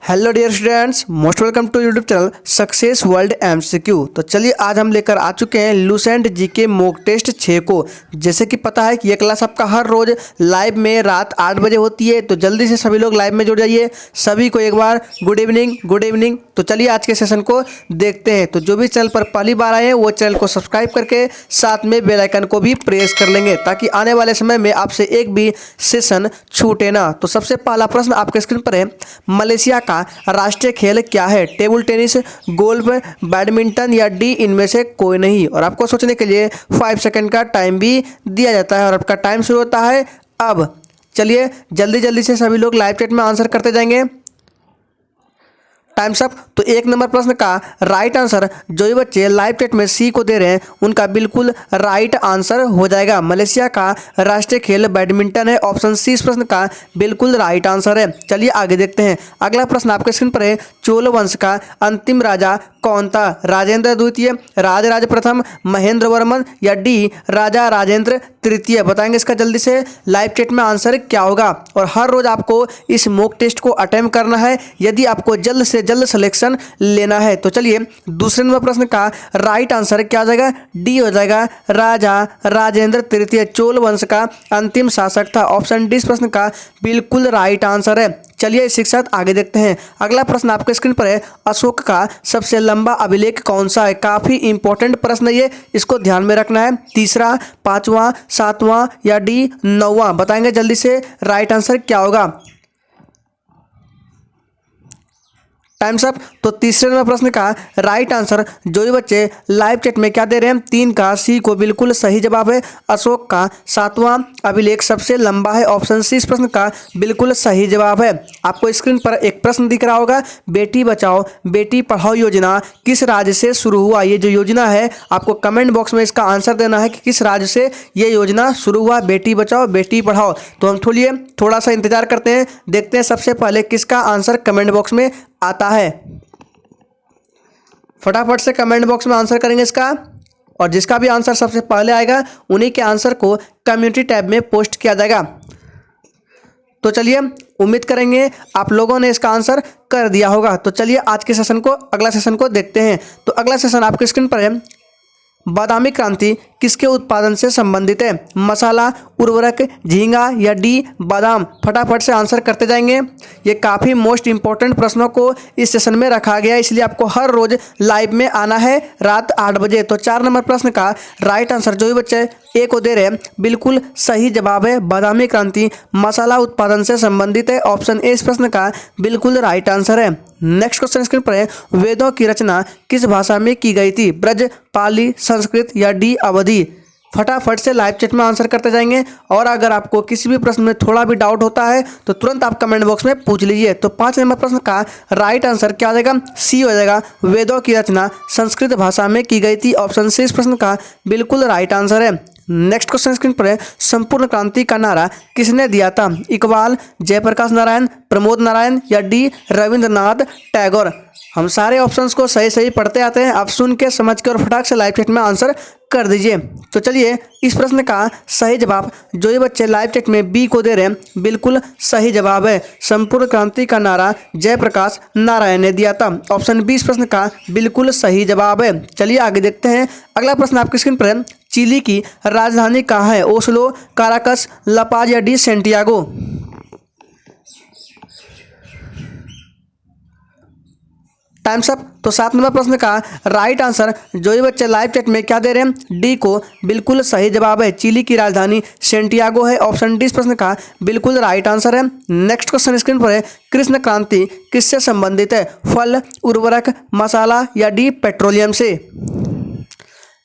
Hello dear students, most welcome to YouTube channel success world MCQ. तो चलिए आज हम लेकर आ चुके हैं लूसेंट जीके मॉक टेस्ट 6 को। जैसे कि पता है कि ये क्लास आपका हर रोज लाइव में रात 8 बजे होती है, तो जल्दी से सभी लोग लाइव में जुड़ जाइए। सभी को एक बार गुड इवनिंग गुड इवनिंग। तो चलिए आज के सेशन को देखते हैं। तो जो भी चैनल पर पहली बार आए हैं वो चैनल को सब्सक्राइब करके साथ में बेल आइकन को भी प्रेस कर लेंगे ताकि आने वाले समय में आपसे एक भी सेशन छूटे ना। तो सबसे पहला प्रश्न आपके स्क्रीन पर है, मलेशिया का राष्ट्रीय खेल क्या है? टेबल टेनिस, गोल्फ, बैडमिंटन या डी इनमें से कोई नहीं। और आपको सोचने के लिए 5 सेकंड का टाइम भी दिया जाता है और आपका टाइम शुरू होता है अब। चलिए जल्दी जल्दी से सभी लोग लाइव चैट में आंसर करते जाएंगे। Times up. तो एक नंबर प्रश्न का राइट आंसर जो भी बच्चे लाइव चैट में सी को दे रहे हैं उनका बिल्कुल राइट आंसर हो जाएगा। मलेशिया का राष्ट्रीय खेल बैडमिंटन है। ऑप्शन सी इस प्रश्न का बिल्कुल राइट आंसर है। चलिए आगे देखते हैं। अगला प्रश्न आपके स्क्रीन पर है, चोल वंश का अंतिम राजा कौन था? राजेंद्र द्वितीय, राजराज प्रथम, महेंद्र वर्मन या डी राजा राजेंद्र तृतीय? बताएंगे इसका जल्दी से लाइव चैट में आंसर क्या होगा। और हर रोज आपको इस मॉक टेस्ट को अटेम्प्ट करना है यदि आपको जल्द से जल्द सिलेक्शन लेना है। तो चलिए दूसरे नंबर प्रश्न का राइट आंसर क्या हो जाएगा? डी हो जाएगा, राजा राजेंद्र तृतीय चोल वंश का अंतिम शासक था। ऑप्शन डी इस प्रश्न का बिल्कुल राइट आंसर है। चलिए इसी के साथ आगे देखते हैं। अगला प्रश्न आपके स्क्रीन पर है, अशोक का सबसे लंबा अभिलेख कौन सा है? काफी इंपॉर्टेंट प्रश्न है ये, इसको ध्यान में रखना है। तीसरा, पांचवा, सातवां या डी नौवां? बताएंगे जल्दी से राइट आंसर क्या होगा। Times up. तो तीसरे नंबर प्रश्न का राइट आंसर जो भी बच्चे लाइव चैट में क्या दे रहे हैं, 3 का सी को बिल्कुल सही जवाब है। अशोक का 7वां अभिलेख सबसे लंबा है। ऑप्शन सी इस प्रश्न का बिल्कुल सही जवाब है। आपको स्क्रीन पर एक प्रश्न दिख रहा होगा, बेटी बचाओ बेटी पढ़ाओ योजना किस राज्य से शुरू हुआ? ये जो योजना है आपको कमेंट बॉक्स में इसका आंसर देना है कि किस राज्य से ये योजना शुरू हुआ, बेटी बचाओ बेटी पढ़ाओ। तो हम थोड़ा सा इंतजार करते हैं, देखते हैं सबसे पहले किसका आंसर कमेंट बॉक्स में आता है। फटाफट से कमेंट बॉक्स में आंसर करेंगे इसका, और जिसका भी आंसर सबसे पहले आएगा उन्हीं के आंसर को कम्युनिटी टैब में पोस्ट किया जाएगा। तो चलिए उम्मीद करेंगे आप लोगों ने इसका आंसर कर दिया होगा। तो चलिए आज के सेशन को, अगला सेशन को देखते हैं। तो अगला सेशन आपके स्क्रीन पर है, बादामी क्रांति किसके उत्पादन से संबंधित है? मसाला, उर्वरक, झींगा या डी बादाम? फटाफट से आंसर करते जाएंगे। ये काफ़ी मोस्ट इंपॉर्टेंट प्रश्नों को इस सेशन में रखा गया, इसलिए आपको हर रोज लाइव में आना है रात 8 बजे। तो 4 नंबर प्रश्न का राइट आंसर जो भी बच्चे ए को दे रहे हैं बिल्कुल सही जवाब है। बादामी क्रांति मसाला उत्पादन से संबंधित है। ऑप्शन ए इस प्रश्न का बिल्कुल राइट आंसर है। नेक्स्ट क्वेश्चन स्क्रीन पर है, वेदों की रचना किस भाषा में की गई थी? ब्रज, पाली, संस्कृत या डी अवधि? फटाफट से लाइव चैट में आंसर करते जाएंगे। और अगर आपको किसी भी प्रश्न में थोड़ा भी डाउट होता है तो तुरंत आप कमेंट बॉक्स में पूछ लीजिए। तो 5 नंबर प्रश्न का राइट आंसर क्या हो जाएगा? सी हो जाएगा, वेदों की रचना संस्कृत भाषा में की गई थी। ऑप्शन सी इस प्रश्न का बिल्कुल राइट आंसर है। नेक्स्ट क्वेश्चन स्क्रीन पर है, संपूर्ण क्रांति का नारा किसने दिया था? इकबाल, जयप्रकाश नारायण, प्रमोद नारायण या डी रविंद्रनाथ टैगोर? हम सारे ऑप्शंस को सही सही पढ़ते आते हैं, आप सुन के समझ के और फटाक से लाइव चैट में आंसर कर दीजिए। तो चलिए इस प्रश्न का सही जवाब जो ये बच्चे लाइव चैट में बी को दे रहे हैं बिल्कुल सही जवाब है। संपूर्ण क्रांति का नारा जयप्रकाश नारायण ने दिया था। ऑप्शन बी इस प्रश्न का बिल्कुल सही जवाब है। चलिए आगे देखते हैं। अगला प्रश्न आपकी स्क्रीन पर है, चिली की राजधानी कहाँ है? ओस्लो, काराकस, लापाज या डी सेंटियागो? Times up. तो 7 नंबर प्रश्न का राइट आंसर जो ये बच्चे लाइव चैट में क्या दे रहे हैं, डी को बिल्कुल सही जवाब है। चिली की राजधानी सेंटियागो है। ऑप्शन डी इस प्रश्न का बिल्कुल राइट आंसर है। नेक्स्ट क्वेश्चन स्क्रीन पर है, कृष्ण क्रांति किससे संबंधित है? फल, उर्वरक, मसाला या डी पेट्रोलियम से?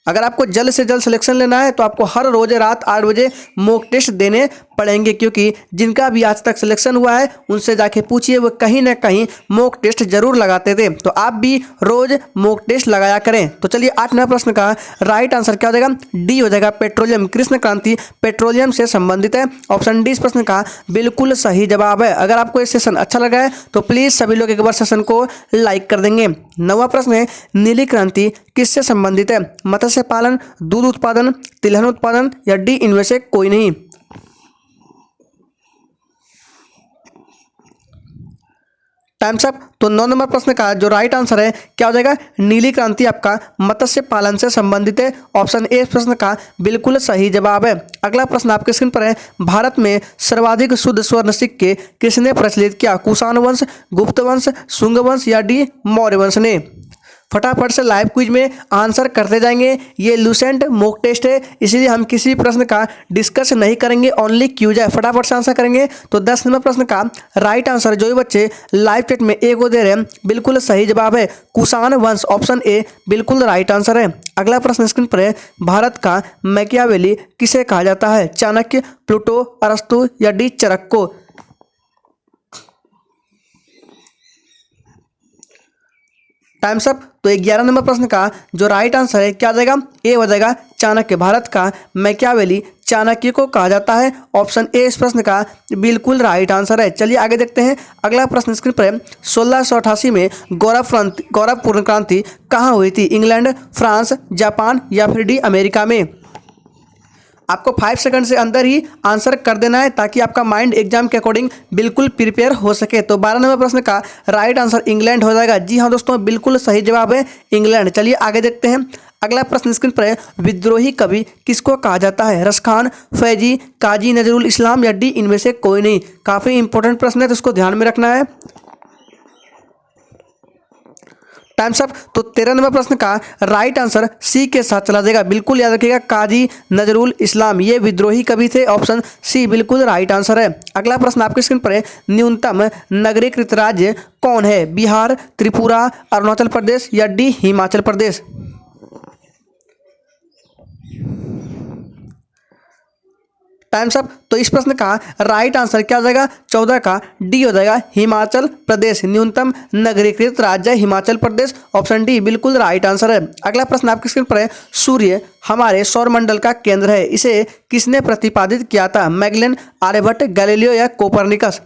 अगर आपको जल्द से जल्द सिलेक्शन लेना है तो आपको हर रोज रात 8 बजे मॉक टेस्ट देने पड़ेंगे, क्योंकि जिनका भी आज तक सिलेक्शन हुआ है उनसे जाके पूछिए, वो कहीं ना कहीं मॉक टेस्ट जरूर लगाते थे। तो आप भी रोज मॉक टेस्ट लगाया करें। तो चलिए 8 नंबर प्रश्न का राइट आंसर क्या हो जाएगा? डी हो जाएगा, पेट्रोलियम। कृष्ण क्रांति पेट्रोलियम से संबंधित है। ऑप्शन डी इस प्रश्न का बिल्कुल सही जवाब है। अगर आपको ये सेशन अच्छा लगा है तो प्लीज सभी लोग एक बार सेशन को लाइक कर देंगे। 9वां प्रश्न है, नीली क्रांति किससे संबंधित है? मत्स्य पालन, दूध उत्पादन, तिलहन उत्पादन या डी इनमें से कोई नहीं? Times up. तो 9 नंबर प्रश्न का जो राइट आंसर है क्या हो जाएगा, नीली क्रांति आपका मत्स्य पालन से संबंधित है। ऑप्शन ए इस प्रश्न का बिल्कुल सही जवाब है। अगला प्रश्न आपके स्क्रीन पर है, भारत में सर्वाधिक शुद्ध स्वर्ण सिक्के किसने प्रचलित किया, कुषाण वंश, गुप्त वंश, शुंग वंश या डी मौर्य वंश ने। फटाफट से लाइव क्विज में आंसर करते जाएंगे। ये लूसेंट मॉक टेस्ट है, इसलिए हम किसी भी प्रश्न का डिस्कस नहीं करेंगे, ओनली क्यूज है। फटाफट से आंसर करेंगे। तो 10 नंबर प्रश्न का राइट आंसर जो भी बच्चे लाइव चैट में ए को दे रहे हैं बिल्कुल सही जवाब है, कुषाण वंश। ऑप्शन ए बिल्कुल राइट आंसर है। अगला प्रश्न स्क्रीन पर है, भारत का मैकियावेली किसे कहा जाता है, चाणक्य, प्लूटो, अरस्तु या डी चरक्को। Times up. तो 11 नंबर प्रश्न का जो राइट आंसर है क्या आ जाएगा, ए हो जाएगा चाणक्य। भारत का मैकियावेली चाणक्य को कहा जाता है। ऑप्शन ए इस प्रश्न का बिल्कुल राइट आंसर है। चलिए आगे देखते हैं। अगला प्रश्न स्क्रीन पर 1688 में गौरवपूर्ण क्रांति कहाँ हुई थी, इंग्लैंड, फ्रांस, जापान या फिर डी अमेरिका में। आपको 5 सेकंड से अंदर ही आंसर कर देना है ताकि आपका माइंड एग्जाम के अकॉर्डिंग बिल्कुल प्रिपेयर हो सके। तो 12 नंबर प्रश्न का राइट आंसर इंग्लैंड हो जाएगा। जी हाँ दोस्तों, बिल्कुल सही जवाब है इंग्लैंड। चलिए आगे देखते हैं। अगला प्रश्न स्क्रीन पर है, विद्रोही कवि किसको कहा जाता है, रसखान, फैजी, काजी नजरुल इस्लाम या डी इनमें से कोई नहीं। काफ़ी इंपॉर्टेंट प्रश्न है तो इसको ध्यान में रखना है। Times up. तो 13 नंबर प्रश्न का राइट आंसर सी के साथ चला जाएगा। बिल्कुल याद रखिएगा, काजी नजरुल इस्लाम ये विद्रोही कवि थे। ऑप्शन सी बिल्कुल राइट आंसर है। अगला प्रश्न आपके स्क्रीन पर है, न्यूनतम नगरीकृत राज्य कौन है, बिहार, त्रिपुरा, अरुणाचल प्रदेश या D Himachal Pradesh. Times up. तो इस प्रश्न का राइट आंसर क्या हो जाएगा, 14 का डी हो जाएगा, हिमाचल प्रदेश। न्यूनतम नगरीकृत राज्य हिमाचल प्रदेश। ऑप्शन डी बिल्कुल राइट आंसर है। अगला प्रश्न आपके स्क्रीन पर है, सूर्य हमारे सौरमंडल का केंद्र है, इसे किसने प्रतिपादित किया था, मैगेलन, आर्यभट्ट, गैलीलियो या कोपरनिकस।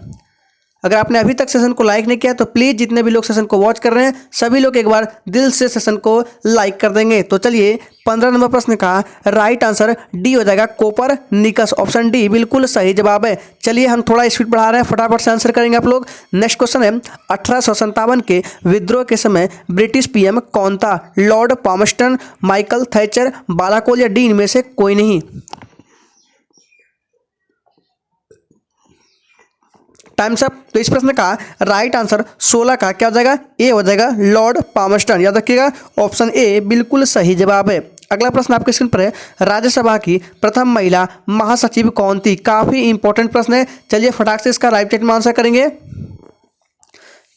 अगर आपने अभी तक सेशन को लाइक नहीं किया तो प्लीज़ जितने भी लोग सेशन को वॉच कर रहे हैं सभी लोग एक बार दिल से सेशन को लाइक कर देंगे। तो चलिए 15 नंबर प्रश्न का राइट आंसर डी हो जाएगा, कोपरनिकस। ऑप्शन डी बिल्कुल सही जवाब है। चलिए हम थोड़ा स्पीड बढ़ा रहे हैं, फटाफट से आंसर करेंगे आप लोग। नेक्स्ट क्वेश्चन है, 1857 के विद्रोह के समय ब्रिटिश पीएम कौन था, लॉर्ड पामस्टन, माइकल थैचर, बालाकोल या डी इनमें से कोई नहीं। Times up. तो इस प्रश्न का राइट आंसर 16 का क्या हो जाएगा, ए हो जाएगा, लॉर्ड पामस्टन। याद रखिएगा, ऑप्शन ए बिल्कुल सही जवाब है। अगला प्रश्न आपके स्क्रीन पर है, राज्यसभा की प्रथम महिला महासचिव कौन थी। काफ़ी इंपॉर्टेंट प्रश्न है। चलिए फटाक से इसका लाइव चैट में आंसर करेंगे।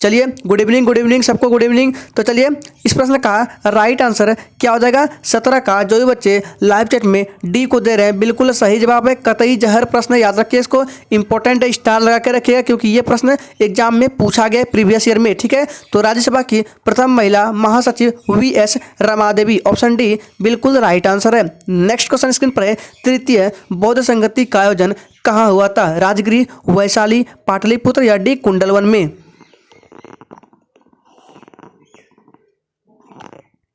चलिए गुड इवनिंग सबको, गुड इवनिंग। तो चलिए इस प्रश्न का राइट आंसर क्या हो जाएगा, 17 का। जो भी बच्चे लाइव चैट में डी को दे रहे हैं बिल्कुल सही जवाब है। कतई जहर प्रश्न, याद रखिए इसको, इंपॉर्टेंट स्टार लगा के रखिएगा क्योंकि ये प्रश्न एग्जाम में पूछा गया प्रीवियस ईयर में। ठीक है, तो राज्यसभा की प्रथम महिला महासचिव VS रमादेवी। ऑप्शन डी बिल्कुल राइट आंसर है। नेक्स्ट क्वेश्चन स्क्रीन पर है, तृतीय बौद्ध संगति का आयोजन कहाँ हुआ था, राजगिरी, वैशाली, पाटलिपुत्र या डी कुंडलवन में।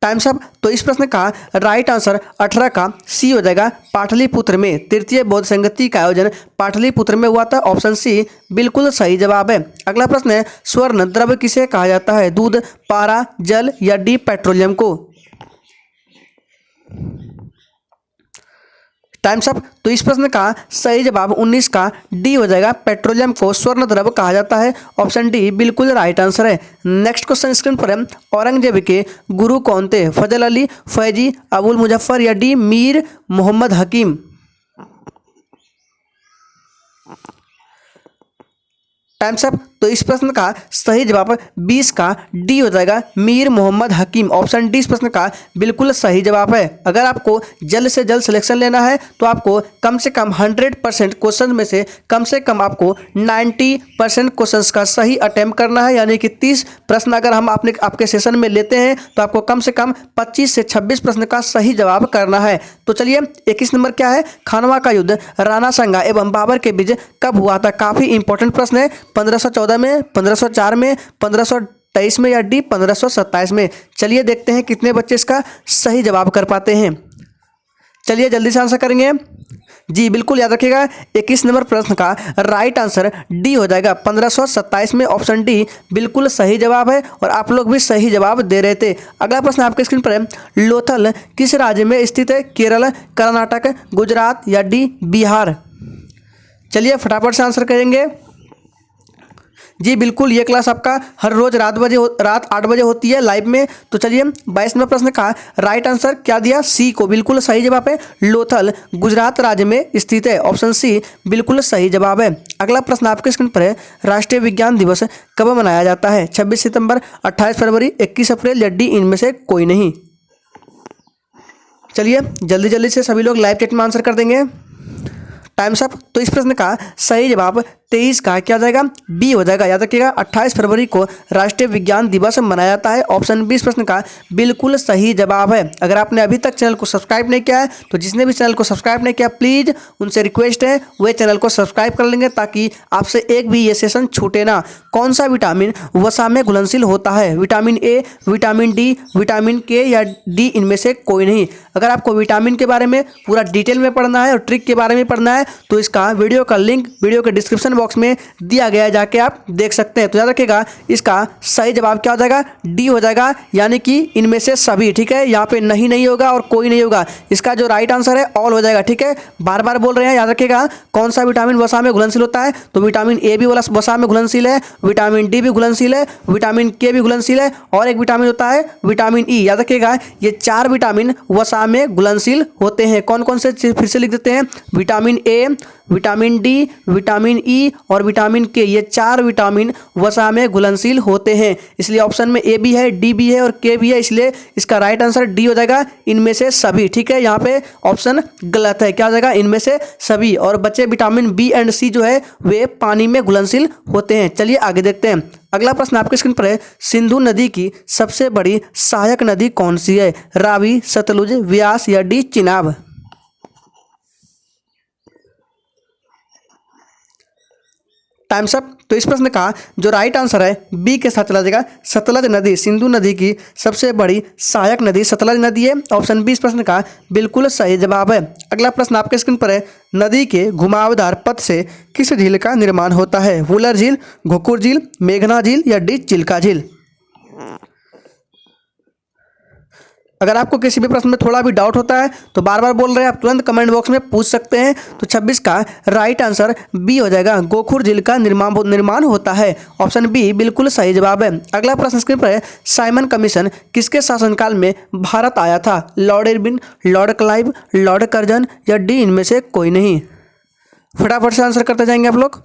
Times up. तो इस प्रश्न का राइट आंसर 18 का सी हो जाएगा, पाटलिपुत्र में। तृतीय बौद्ध संगति का आयोजन पाटलिपुत्र में हुआ था। ऑप्शन सी बिल्कुल सही जवाब है। अगला प्रश्न है, स्वर्ण द्रव्य किसे कहा जाता है, दूध, पारा, जल या डी पेट्रोलियम को। Times up. तो इस प्रश्न का सही जवाब 19 का डी हो जाएगा, पेट्रोलियम को स्वर्ण द्रव्य कहा जाता है। ऑप्शन डी बिल्कुल राइट आंसर है। नेक्स्ट क्वेश्चन स्क्रीन पर है, औरंगजेब के गुरु कौन थे, फजल अली, फैजी, अबुल मुजफ्फर या D Mir Mohammad Hakim. Times up. तो इस प्रश्न का सही जवाब 20 का डी हो जाएगा, मीर मोहम्मद हकीम। ऑप्शन डी इस प्रश्न का बिल्कुल सही जवाब है। अगर आपको जल्द से जल्द सिलेक्शन लेना है तो आपको कम से कम 100% क्वेश्चन में से कम आपको 90% क्वेश्चन का सही अटेम्प्ट करना है। यानी कि 30 प्रश्न अगर हम आपके सेशन में लेते हैं तो आपको कम से कम 25 से 26 प्रश्न का सही जवाब करना है। तो चलिए 21 नंबर क्या है, खानवा का युद्ध राणा सांगा एवं बाबर के बीच कब हुआ था। काफ़ी इंपॉर्टेंट प्रश्न है। 1514 में, 1504 में, 1523 में या डी 1527 में। चलिए देखते हैं कितने बच्चे इसका सही जवाब कर पाते हैं। चलिए जल्दी से आंसर करेंगे। जी बिल्कुल याद रखिएगा, 21 नंबर प्रश्न का राइट आंसर डी हो जाएगा। 1527 में ऑप्शन डी बिल्कुल सही जवाब है और आप लोग भी सही जवाब दे रहे थे। अगला प्रश्न आपके स्क्रीन पर है, लोथल किस राज्य में स्थित है? केरल, कर्नाटक, गुजरात या डी बिहार? चलिए फटाफट से आंसर करेंगे। जी बिल्कुल, ये क्लास आपका हर रोज रात 8 बजे होती है लाइव में। तो चलिए 22 नंबर प्रश्न का राइट आंसर क्या दिया? सी को बिल्कुल सही जवाब है। लोथल गुजरात राज्य में स्थित है, ऑप्शन सी बिल्कुल सही जवाब है। अगला प्रश्न आपके स्क्रीन पर है, राष्ट्रीय विज्ञान दिवस कब मनाया जाता है? 26 सितंबर, 28 फरवरी, 21 अप्रैल या डी इनमें से कोई नहीं? चलिए जल्दी जल्दी से सभी लोग लाइव चैट में आंसर कर देंगे। Times up. तो इस प्रश्न का सही जवाब 23 का क्या हो जाएगा? बी हो जाएगा। याद रखिएगा 28 फरवरी को राष्ट्रीय विज्ञान दिवस मनाया जाता है, ऑप्शन बी इस प्रश्न का बिल्कुल सही जवाब है। अगर आपने अभी तक चैनल को सब्सक्राइब नहीं किया है तो जिसने भी चैनल को सब्सक्राइब नहीं किया प्लीज़ उनसे रिक्वेस्ट है वे चैनल को सब्सक्राइब कर लेंगे ताकि आपसे एक भी ये सेशन छूटे ना। कौन सा विटामिन वसा में घुलनशील होता है? Vitamin A, vitamin D, vitamin के या डी इनमें से कोई नहीं? अगर आपको विटामिन के बारे में पूरा डिटेल में पढ़ना है और ट्रिक के बारे में पढ़ना है तो इसका वीडियो का लिंक वीडियो के डिस्क्रिप्शन बॉक्स में दिया गया है, जाके आप देख सकते हैं। तो याद रखिएगा इसका सही जवाब क्या हो जाएगा? डी हो जाएगा, यानी कि इनमें से सभी। ठीक है, यहाँ पे नहीं होगा और कोई नहीं होगा। इसका जो राइट आंसर है ऑल हो जाएगा। ठीक है, बार बार बोल रहे हैं, याद रखिएगा कौन सा विटामिन वसा में घुलनशील होता है? तो विटामिन ए भी वसा में घुलनशील है, विटामिन डी भी घुलनशील है, विटामिन के भी घुलनशील है और एक विटामिन होता है विटामिन ई। याद रखिएगा ये 4 विटामिन वसा में घुलनशील होते हैं। कौन कौन से फिर से लिख देते हैं? Vitamin A, vitamin D, vitamin E और विटामिन के, ये 4 विटामिन वसा में घुलनशील होते हैं। इसलिए ऑप्शन में ए भी है, डी भी है और के भी है, इसलिए इसका राइट आंसर डी हो जाएगा, इनमें से सभी। ठीक है, यहाँ पे ऑप्शन गलत है, क्या हो जाएगा? इनमें से सभी। और बचे विटामिन बी एंड सी जो है वे पानी में घुलनशील होते हैं। चलिए आगे देखते हैं। अगला प्रश्न आपके स्क्रीन पर है, सिंधु नदी की सबसे बड़ी सहायक नदी कौन सी है? रावी, सतलुज, व्यास या डी चिनाब? Times up. तो इस प्रश्न का जो राइट आंसर है बी के साथ चला जाएगा। सतलज नदी सिंधु नदी की सबसे बड़ी सहायक नदी सतलज नदी है, ऑप्शन बी इस प्रश्न का बिल्कुल सही जवाब है। अगला प्रश्न आपके स्क्रीन पर है, नदी के घुमावदार पथ से किस झील का निर्माण होता है? वुलर झील, घुकुर झील, मेघना झील या डी चिल्का झील? अगर आपको किसी भी प्रश्न में थोड़ा भी डाउट होता है तो बार बार बोल रहे हैं, आप तुरंत कमेंट बॉक्स में पूछ सकते हैं। तो 26 का राइट आंसर बी हो जाएगा, गोखुर झील का निर्माण होता है, ऑप्शन बी बिल्कुल सही जवाब है। अगला प्रश्न स्क्रीन पर है, साइमन कमीशन किसके शासनकाल में भारत आया था? Lord Irwin, Lord Clive, Lord Curzon या डी इनमें से कोई नहीं? फटाफट से आंसर करते जाएंगे आप लोग।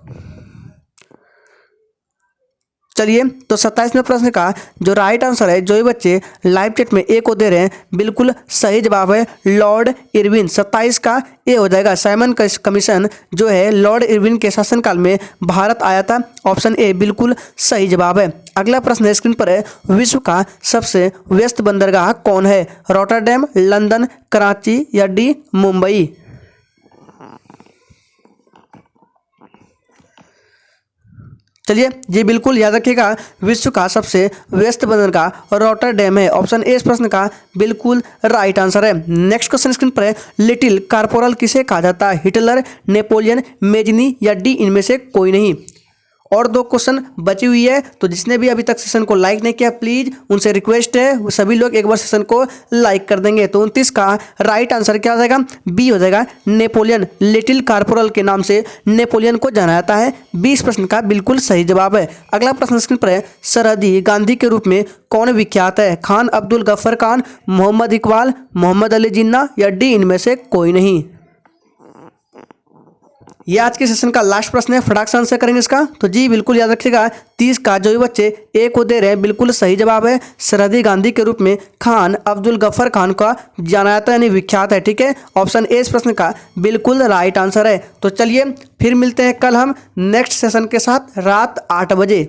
चलिए तो 27वें प्रश्न का जो राइट आंसर है, जो भी बच्चे लाइव चैट में ए को दे रहे हैं बिल्कुल सही जवाब है लॉर्ड इरविन। 27 का ए हो जाएगा। साइमन कमीशन जो है लॉर्ड इरविन के शासनकाल में भारत आया था, ऑप्शन ए बिल्कुल सही जवाब है। अगला प्रश्न स्क्रीन पर है, विश्व का सबसे व्यस्त बंदरगाह कौन है? रॉटरडैम, लंदन, कराची या डी मुंबई? चलिए जी बिल्कुल याद रखिएगा विश्व का सबसे व्यस्त बंदरगाह रॉटरडैम है, ऑप्शन ए इस प्रश्न का बिल्कुल राइट आंसर है। नेक्स्ट क्वेश्चन स्क्रीन पर है, लिटिल कार्पोरल किसे कहा जाता है? हिटलर, नेपोलियन, मेजनी या डी इनमें से कोई नहीं? और 2 क्वेश्चन बची हुई है, तो जिसने भी अभी तक सेशन को लाइक नहीं किया प्लीज़ उनसे रिक्वेस्ट है वो सभी लोग एक बार सेशन को लाइक कर देंगे। तो 29 का राइट आंसर क्या हो जाएगा? बी हो जाएगा, नेपोलियन। लिटिल कार्पोरल के नाम से नेपोलियन को जाना जाता है, 20 प्रश्न का बिल्कुल सही जवाब है। अगला प्रश्न स्क्रीन पर है, सरहदी गांधी के रूप में कौन विख्यात है? खान अब्दुल गफ्फर खान, मोहम्मद इकबाल, मोहम्मद अली जिन्ना या डी इनमें से कोई नहीं? ये आज के सेशन का लास्ट प्रश्न है, फटाक से आंसर करेंगे इसका। तो जी बिल्कुल याद रखिएगा 30 का जो भी बच्चे ए को दे रहे हैं बिल्कुल सही जवाब है, सरहदी गांधी के रूप में खान अब्दुल गफ्फर खान का जाना जाता है, यानी विख्यात है। ठीक है, ऑप्शन ए इस प्रश्न का बिल्कुल राइट आंसर है। तो चलिए फिर मिलते हैं कल हम नेक्स्ट सेशन के साथ रात 8 बजे।